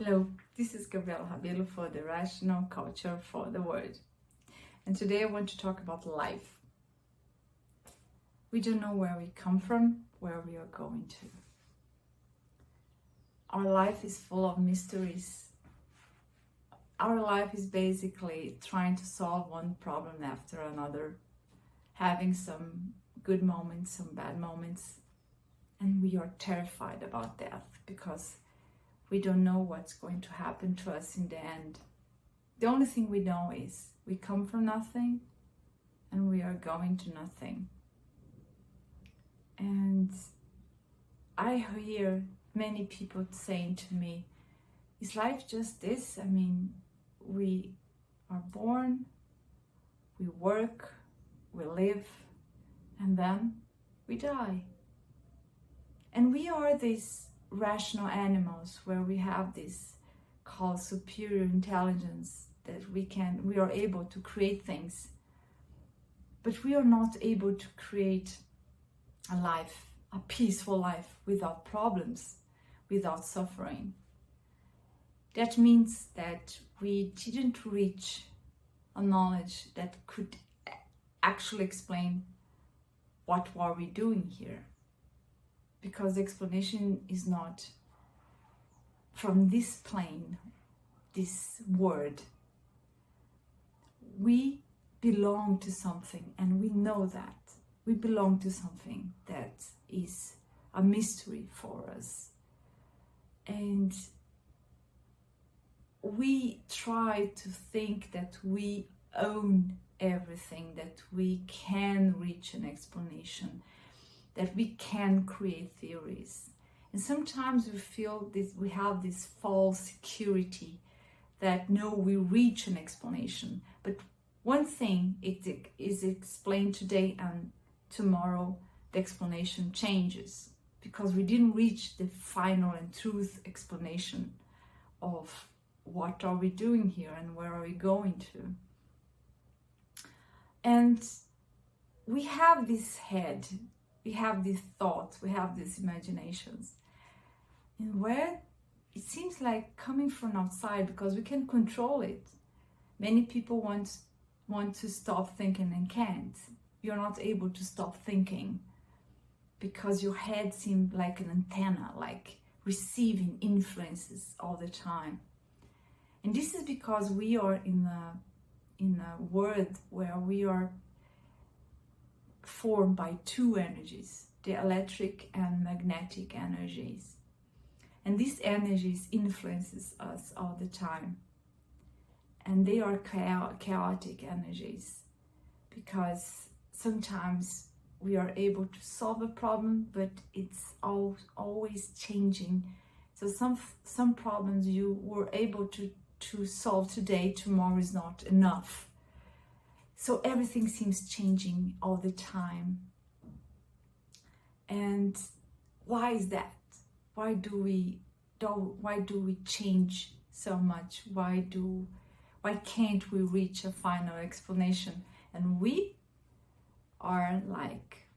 Hello, this is Gabriela Rabelo for the Rational Culture for the World. And today I want to talk about life. We don't know where we come from, where we are going to. Our life is full of mysteries. Our life is basically trying to solve one problem after another, having some good moments, some bad moments, and we are terrified about death because we don't know what's going to happen to us in the end. The only thing we know is we come from nothing and we are going to nothing. And I hear many people saying to me, is life just this? I mean, we are born, we work, we live, and then we die. And we are these rational animals where we have this called superior intelligence that we are able to create things, but we are not able to create a life, a peaceful life without problems, without suffering. That means that we didn't reach a knowledge that could actually explain what were we doing here. Because the explanation is not from this plane, this word. We belong to something, and we know that. We belong to something that is a mystery for us. And we try to think that we own everything, that we can reach an explanation, that we can create theories. And sometimes we feel this, we have this false security that no, we reach an explanation. But one thing it is explained today, and tomorrow the explanation changes, because we didn't reach the final and truth explanation of what are we doing here and where are we going to. And we have this head, we have these thoughts, we have these imaginations, and where it seems like coming from outside, because we can control it. Many people want to stop thinking and can't. You're not able to stop thinking because your head seems like an antenna, like receiving influences all the time. And this is because we are in a world where we are formed by two energies, the electric and magnetic energies. And these energies influences us all the time. And they are chaotic energies, because sometimes we are able to solve a problem, but it's always changing. So some problems you were able to solve today, tomorrow is not enough. So everything seems changing all the time. And why is that? Why do we change so much? Why can't we reach a final explanation? And we are like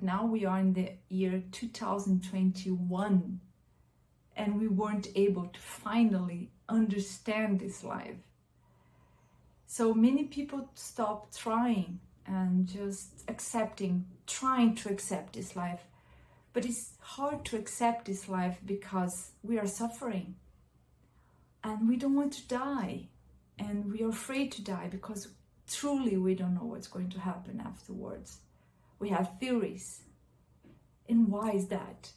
now we are in the year 2021, and we weren't able to finally understand this life. So many people stop trying and just trying to accept this life. But it's hard to accept this life because we are suffering. And we don't want to die. And we are afraid to die because truly we don't know what's going to happen afterwards. We have theories. And why is that?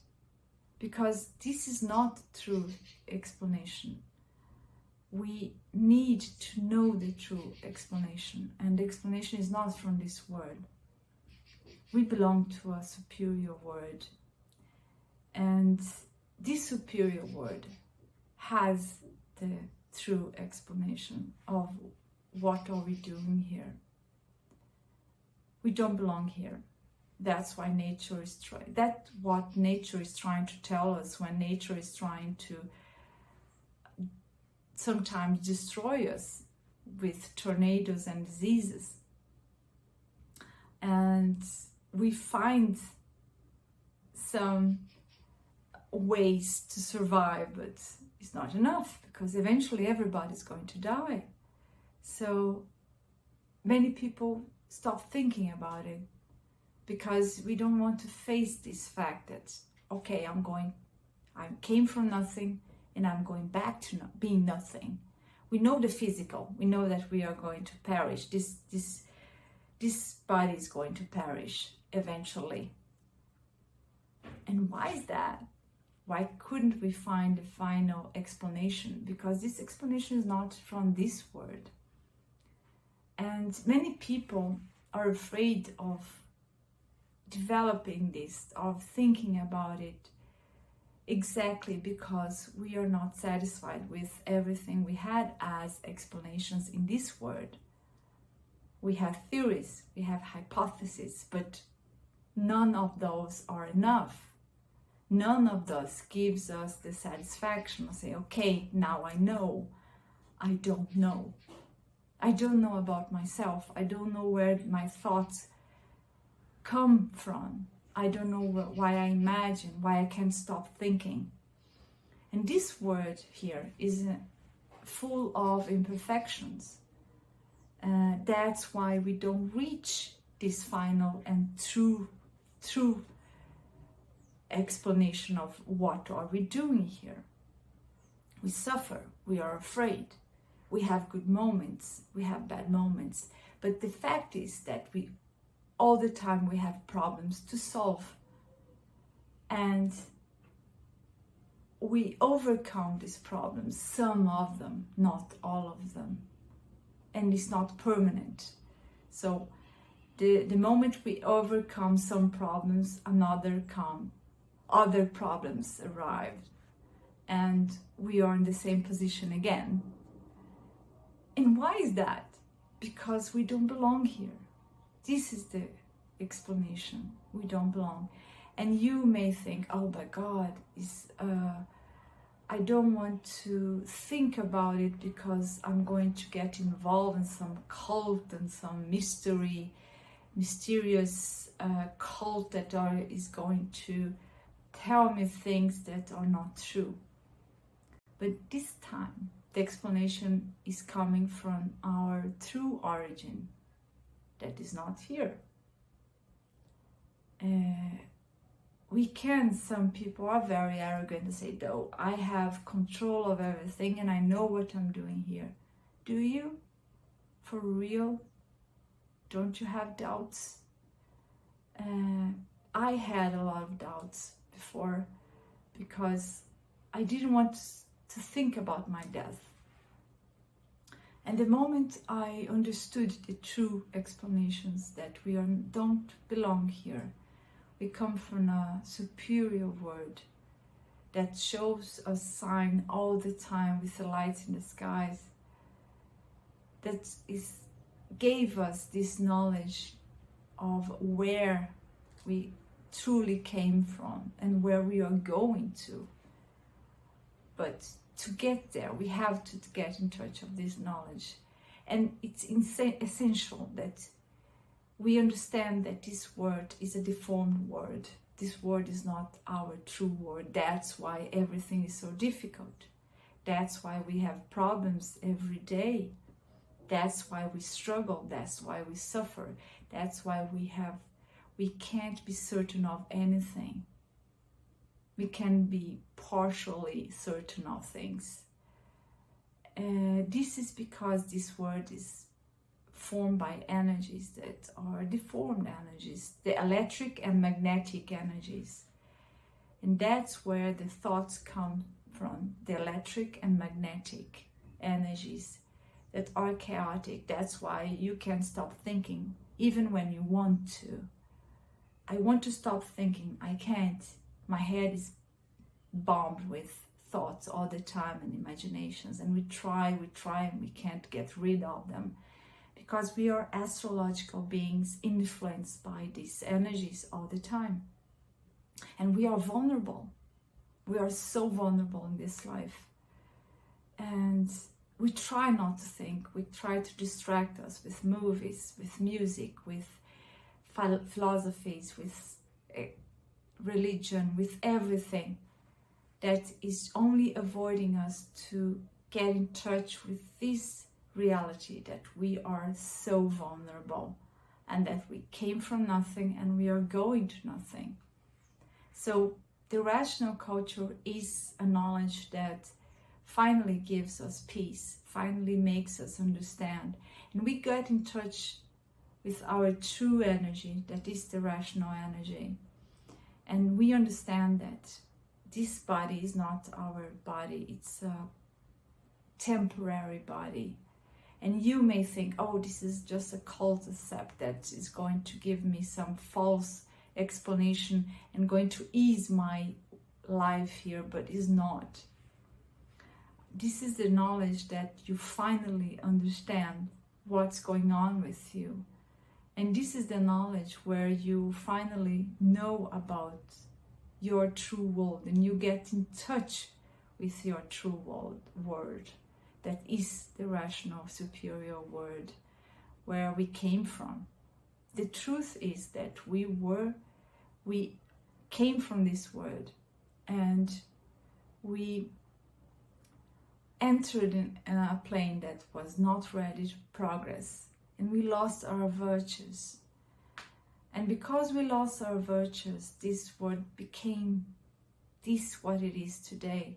Because this is not true explanation. We need to know the true explanation, and the explanation is not from this world. We belong to a superior world, and this superior world has the true explanation of what are we doing here. We don't belong here. That's why nature is what nature is trying to tell us when nature is trying to sometimes destroy us with tornadoes and diseases. And we find some ways to survive, but it's not enough, because eventually everybody's going to die. So many people stop thinking about it because we don't want to face this fact that, okay, I came from nothing and I'm going back to being nothing. We know the physical, we know that we are going to perish. This body is going to perish eventually. And why is that? Why couldn't we find a final explanation? Because this explanation is not from this word. And many people are afraid of developing this, of thinking about it, exactly because we are not satisfied with everything we had as explanations in this word. We have theories, we have hypotheses, but none of those are enough. None of those gives us the satisfaction of saying, okay, now I know. I don't know. I don't know about myself. I don't know where my thoughts come from. I don't know why I imagine, why I can't stop thinking. And this word here is full of imperfections. That's why we don't reach this final and true explanation of what are we doing here. We suffer, we are afraid, we have good moments, we have bad moments, but the fact is that all the time we have problems to solve, and we overcome these problems, some of them, not all of them, and it's not permanent. So the moment we overcome some problems, other problems arrive, and we are in the same position again. And why is that? Because we don't belong here. This is the explanation. We don't belong. And you may think, oh my God, I don't want to think about it because I'm going to get involved in some cult and some mysterious cult that is going to tell me things that are not true. But this time, the explanation is coming from our true origin that is not here. Some people are very arrogant and say, no, I have control of everything and I know what I'm doing here. Do you? For real? Don't you have doubts? I had a lot of doubts before because I didn't want to think about my death. And the moment I understood the true explanations that we don't belong here, we come from a superior word that shows a sign all the time with the lights in the skies, that gave us this knowledge of where we truly came from and where we are going to. But to get there, we have to get in touch with this knowledge. And it's essential that we understand that this word is a deformed word. This word is not our true word. That's why everything is so difficult. That's why we have problems every day. That's why we struggle. That's why we suffer. That's why we can't be certain of anything. We can be partially certain of things. This is because this word is formed by energies that are deformed energies, the electric and magnetic energies. And that's where the thoughts come from, the electric and magnetic energies that are chaotic. That's why you can't stop thinking, even when you want to. I want to stop thinking, I can't. My head is bombed with thoughts all the time and imaginations, and we try and we can't get rid of them because we are astrological beings influenced by these energies all the time. And we are vulnerable. We are so vulnerable in this life. And we try not to think. We try to distract us with movies, with music, with philosophies, with religion, with everything. that is only avoiding us to get in touch with this reality that we are so vulnerable and that we came from nothing and we are going to nothing. So the rational culture is a knowledge that finally gives us peace, finally makes us understand, and we get in touch with our true energy, that is the rational energy. And we understand that this body is not our body, it's a temporary body. And you may think, oh, this is just a cul-de-sac that is going to give me some false explanation and going to ease my life here, but is not. This is the knowledge that you finally understand what's going on with you. And this is the knowledge where you finally know about your true world and you get in touch with your true word. That is the rational superior word where we came from. The truth is that we came from this word and we entered in a plane that was not ready to progress, and we lost our virtues. And because we lost our virtues, this word became what it is today.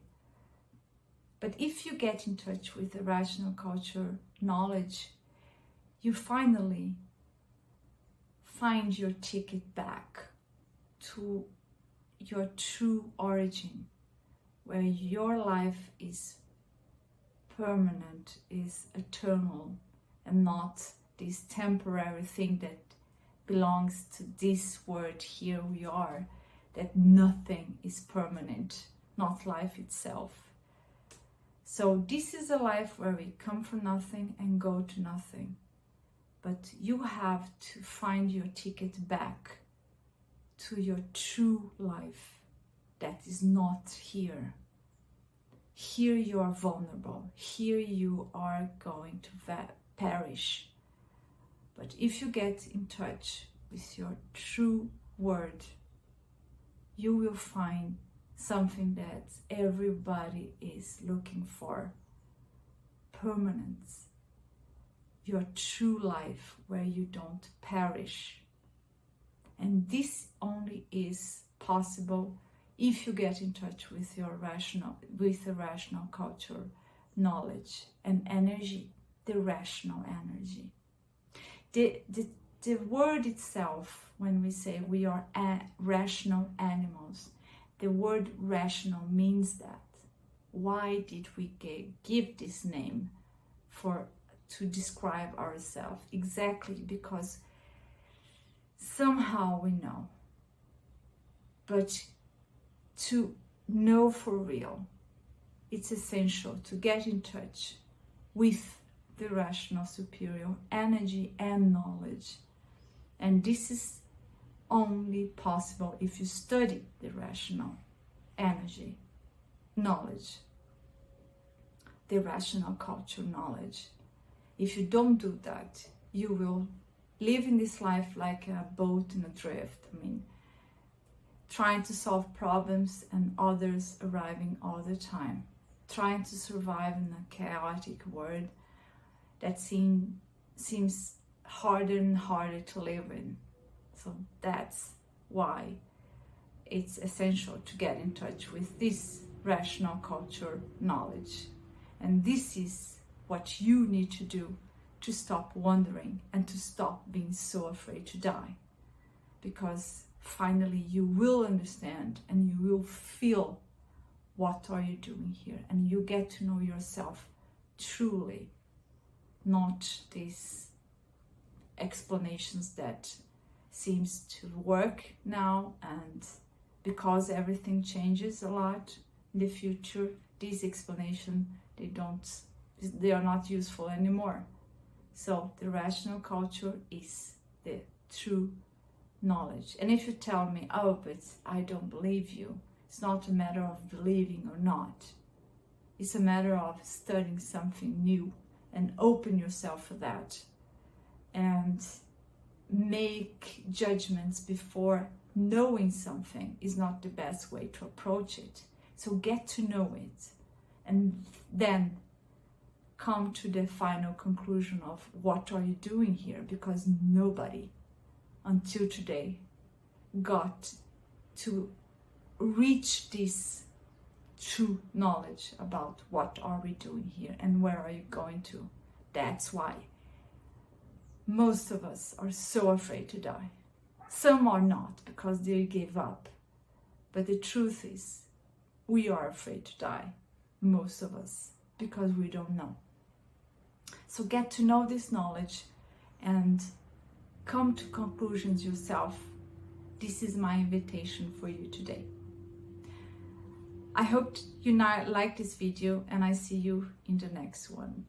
But if you get in touch with the rational culture knowledge, you finally find your ticket back to your true origin, where your life is permanent, is eternal, and not this temporary thing that belongs to this word here we are, that nothing is permanent, not life itself. So this is a life where we come from nothing and go to nothing. But you have to find your ticket back to your true life that is not here. Here you are vulnerable. Here you are going to perish. But if you get in touch with your true word, you will find something that everybody is looking for. Permanence. Your true life where you don't perish. And this only is possible if you get in touch with the rational culture knowledge and energy, the rational energy. The word itself, when we say we are rational animals, the word rational means that. Why did we give this name to describe ourselves? Exactly because somehow we know. But to know for real, it's essential to get in touch with the rational superior energy and knowledge. And this is only possible if you study the rational energy, knowledge, the rational culture knowledge. If you don't do that, you will live in this life like a boat in a drift. I mean, trying to solve problems and others arriving all the time, trying to survive in a chaotic world that seems harder and harder to live in. So that's why it's essential to get in touch with this rational culture knowledge. And this is what you need to do to stop wondering and to stop being so afraid to die. Because finally you will understand and you will feel what are you doing here, and you get to know yourself truly, not these explanations that seems to work now, and because everything changes a lot in the future, these explanations they are not useful anymore. So the rational culture is the true knowledge. And if you tell me, oh, but I don't believe you, it's not a matter of believing or not. It's a matter of studying something new and open yourself for that and make judgments before knowing something is not the best way to approach it. So get to know it, and then come to the final conclusion of what are you doing here, because nobody until today got to reach this true knowledge about what are we doing here and where are you going to. That's why most of us are so afraid to die. Some are not because they gave up, but the truth is we are afraid to die, most of us, because we don't know. So get to know this knowledge and come to conclusions yourself. This is my invitation for you today. I hope you now like this video, and I see you in the next one.